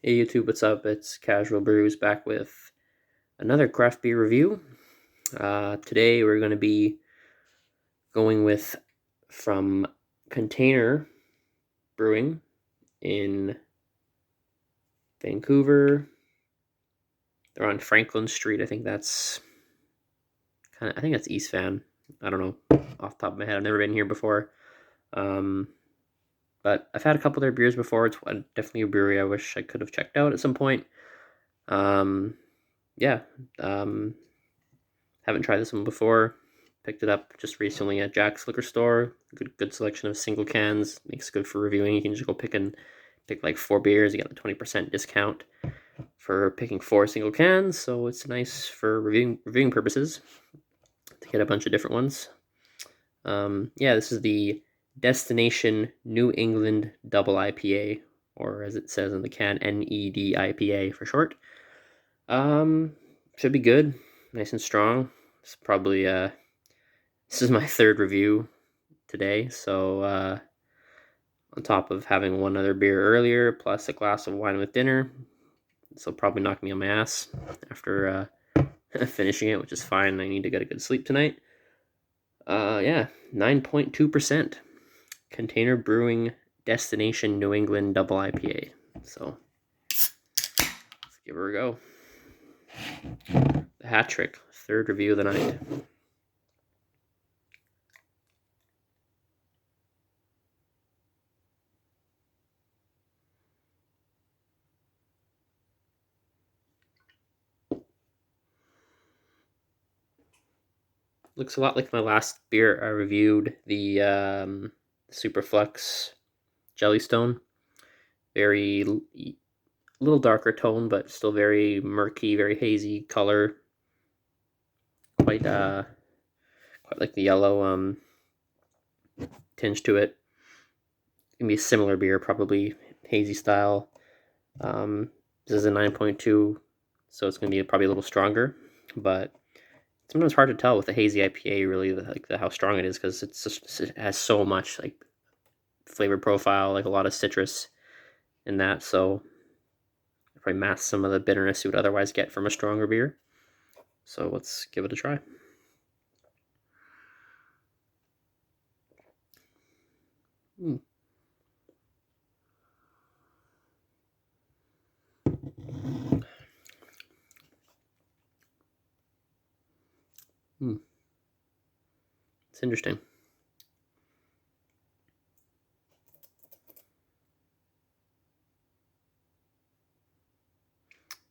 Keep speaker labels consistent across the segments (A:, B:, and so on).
A: Hey YouTube, what's up? It's Casual Brews back with another craft beer review. Today we're going to be going with from Container Brewing in Vancouver. They're on Franklin Street. I think that's East Van. I don't know off the top of my head. I've never been here before. Um, but I've had a couple of their beers before. It's definitely a brewery I wish I could have checked out at some point. Um, yeah. Um, Haven't tried this one before. Picked it up just recently at Jack's liquor store. Good selection of single cans. Makes it good for reviewing. You can just go pick like 4 beers. You get a 20% discount for picking 4 single cans. So it's nice for reviewing purposes to get a bunch of different ones. Yeah, this is the Destination New England Double IPA, or as it says in the can, NED IPA for short. Should be good, nice and strong. It's probably this is my 3rd review today, so on top of having one other beer earlier, plus a glass of wine with dinner, this will probably knock me on my ass after finishing it, which is fine. I need to get a good sleep tonight. Yeah, 9.2%. Container Brewing Destination New England Double IPA. So let's give her a go. The hat trick, 3rd review of the night. Looks a lot like my last beer I reviewed, the Superflux Jellystone. Very little darker tone, but still very murky, very hazy color. Quite like the yellow tinge to it. Gonna be a similar beer, probably hazy style. This is a 9.2, so it's gonna be probably a little stronger, but sometimes hard to tell with the hazy IPA really how strong it is, because it has so much like flavor profile, like a lot of citrus in that, so it probably masks some of the bitterness you would otherwise get from a stronger beer. So let's give it a try. Mm. Mm. It's interesting.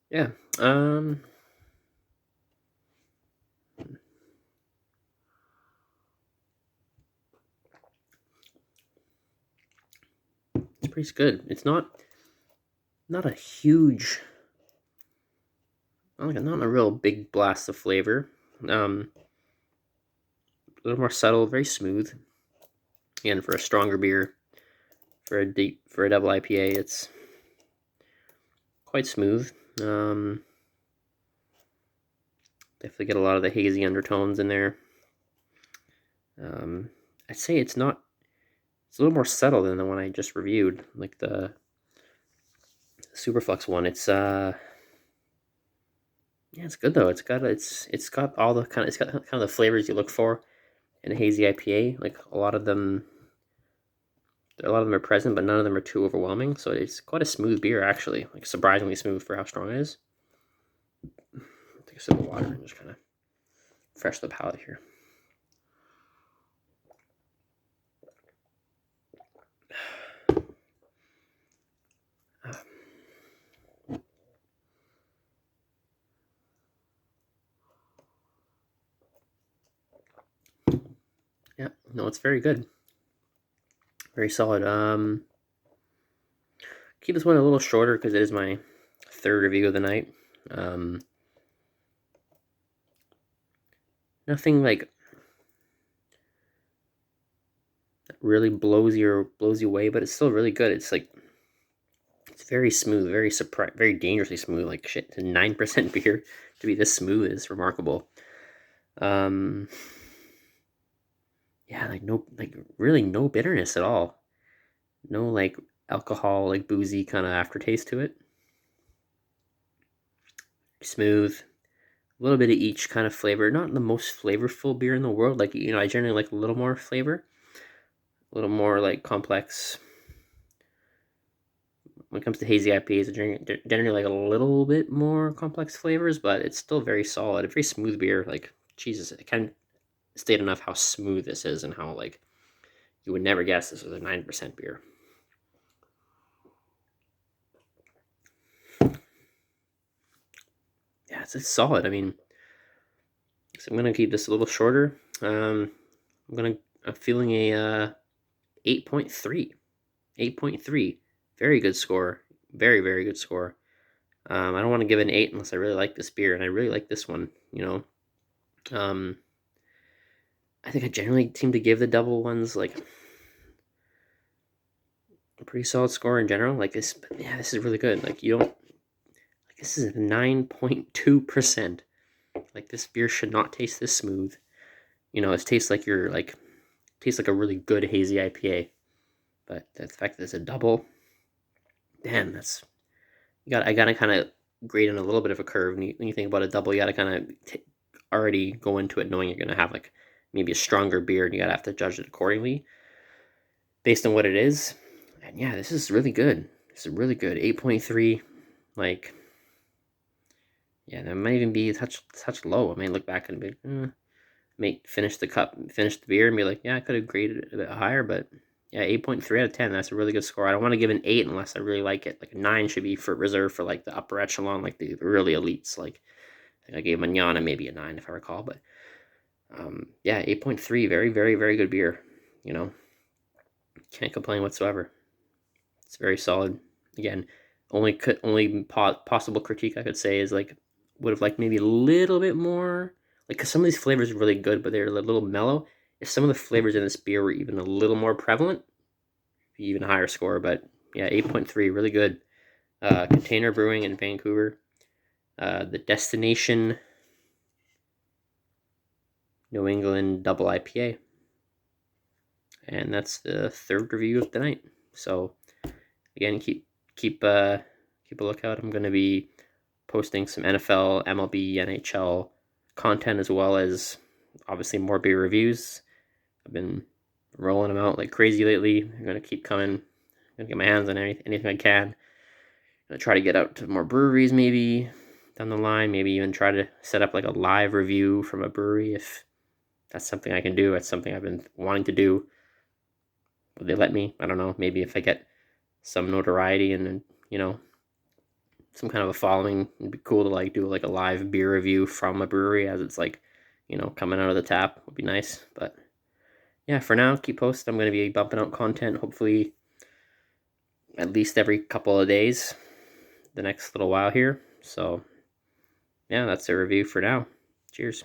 A: Yeah. It's pretty good. It's not a huge, not a real big blast of flavor. A little more subtle, very smooth. Again, for a stronger beer, for a double IPA, it's quite smooth. Definitely get a lot of the hazy undertones in there. I'd say it's a little more subtle than the one I just reviewed, like the Superflux one. Yeah, it's good though. It's got all the it's got kind of the flavors you look for in a hazy IPA. Like a lot of them are present, but none of them are too overwhelming. So it's quite a smooth beer, actually. Like surprisingly smooth for how strong it is. Take a sip of water and just kind of fresh the palate here. Yeah, no, it's very good. Very solid. Keep this one a little shorter because it is my 3rd review of the night. Nothing like really blows you away, but it's still really good. It's very smooth, very dangerously smooth. Like shit, 9% beer to be this smooth is remarkable. Yeah, really no bitterness at all. No like alcohol, like boozy kind of aftertaste to it. smooth, a little bit of each kind of flavor. Not the most flavorful beer in the world. Like, I generally like a little more flavor, a little more like complex. When it comes to hazy IPAs, I generally like a little bit more complex flavors, but it's still very solid. A very smooth beer. Like, Jesus, I can't state enough how smooth this is and how, like, you would never guess this was a 9% beer. Yeah, it's solid. I mean, so I'm gonna keep this a little shorter. I'm feeling a 8.3. 8.3. Very good score. Very, very good score. I don't want to give it an 8 unless I really like this beer, and I really like this one, I think I generally seem to give the double ones, like, a pretty solid score in general. Like this, but yeah, this is really good. Like, you don't, like, this is 9.2%. Like, this beer should not taste this smooth. It tastes like tastes like a really good hazy IPA. But the fact that it's a double, damn, I gotta kind of grade on a little bit of a curve. When you think about a double, you gotta kind of already go into it knowing you're gonna have, like, maybe a stronger beer, and you gotta have to judge it accordingly based on what it is. And yeah, this is really good. This is really good. 8.3, like, yeah, that might even be a touch low. I may look back and be, may finish the beer, and be like, yeah, I could have graded it a bit higher, but yeah, 8.3 out of 10. That's a really good score. I don't want to give an 8 unless I really like it. Like, a 9 should be for reserved for, like, the upper echelon, like the really elites. Like, I think I gave Manana maybe a 9 if I recall, but yeah, 8.3, very, very, very good beer. Can't complain whatsoever. It's very solid. Again, only possible critique I could say is, like, would have liked maybe a little bit more. Like, because some of these flavors are really good, but they're a little mellow. If some of the flavors in this beer were even a little more prevalent, even higher score. But yeah, 8.3, really good. Container Brewing in Vancouver. The Destination New England Double IPA. And that's the third review of the night. So again, keep a lookout. I'm going to be posting some NFL, MLB, NHL content, as well as obviously more beer reviews. I've been rolling them out like crazy lately. I'm going to keep coming. I'm going to get my hands on anything I can. I'm going to try to get out to more breweries maybe down the line. Maybe even try to set up like a live review from a brewery if that's something I can do. That's something I've been wanting to do. Would they let me? I don't know. Maybe if I get some notoriety and, some kind of a following, it'd be cool to, like, do like a live beer review from a brewery as it's, like, coming out of the tap. Would be nice. But yeah, for now, keep posted. I'm going to be bumping out content hopefully at least every couple of days the next little while here. So yeah, that's the review for now. Cheers.